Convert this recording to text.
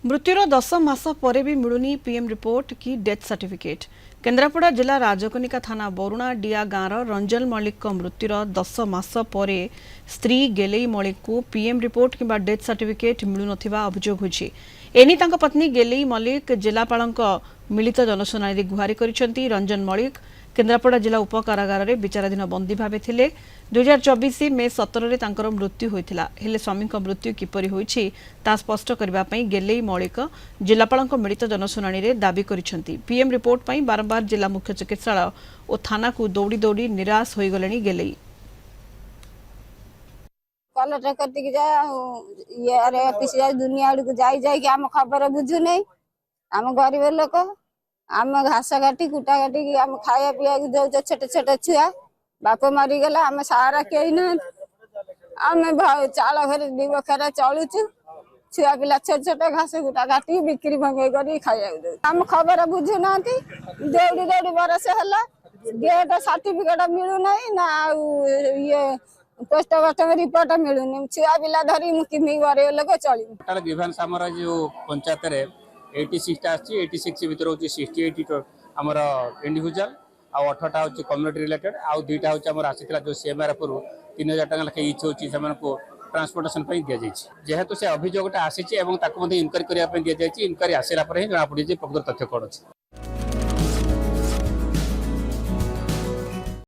मृत्युर 10 मास पर भी मिलूनी PM report की डेथ सर्टिफिकेट। केन्द्रापड़ा जिला राजकनिका थाना बरुणा डिया गाँव रंजन मल्लिक मृत्युर 10 मास पर स्त्री गेलेई मल्लिक को पीएम रिपोर्ट किंबा डेथ सर्टिफिकेट मिलू नथिबा अभियोग होछि। एनी तांका पत्नी गेलेई मल्लिक जिलापालक मिलित जनशुनानी गुहारि करिसेंती। रंजन मल्लिक केन्द्रापड़ा जिला उपकारागार में विचाराधीन बंदी भावे थिले। 2024 मे 17 तांकर मृत्यु होइथिला। हेले स्वामी मृत्यु किपरि होइछि ता स्पष्ट करबा पई गेलेई मौलिक जिलापालक मिलित जनशुनानी रे दाबी करिसेंती। पीएम रिपोर्ट पई बारंबार जिला मुख्य चिकित्सालय और थाना को दौड़ी दौड़ी निराश होई गलेनी गेलेई। कलेक्टर कतिक जा ये ऑफिस दुनिया आड़ को जाई आम खबर बुझु नहीं। आम गरीब लोक आम घास काटी कुटा काटी आम खाया पीया दौच छोट छोट छुआ बाप मरीगला आम सहारा कई ना। आम चाल घर दिवखरा चलुचु छुआ पिला छोट छोट घास कुटा काटी बिक्री भंगे कर खाया आम खबर बुझु ना। दौड़ी दौड़ी बरस है गेट सर्टिफिकेट मिलू ना ये पोस्ट मास्टर रिपोर्ट मिलूनी छुआ पिला धरी किमी गरीब लोक चल गिभान सामर जो पंचायत 86 86 भितर हूँ 68 आमर इंडिविजुअल आ 18टा हूँ कम्युनिटी रिलेटेड आउ 2टा हूँ आसाला जो सीएमआरएफ 3000 टका लेखे इच होची ट्रांसपोर्टेशन दि जाए जेहेतु से अभियोगटा आसी इनक्वारी करने दि जाए इनक्वारी आसला जना पड़े प्रकृत तथ्य कौन अच्छी।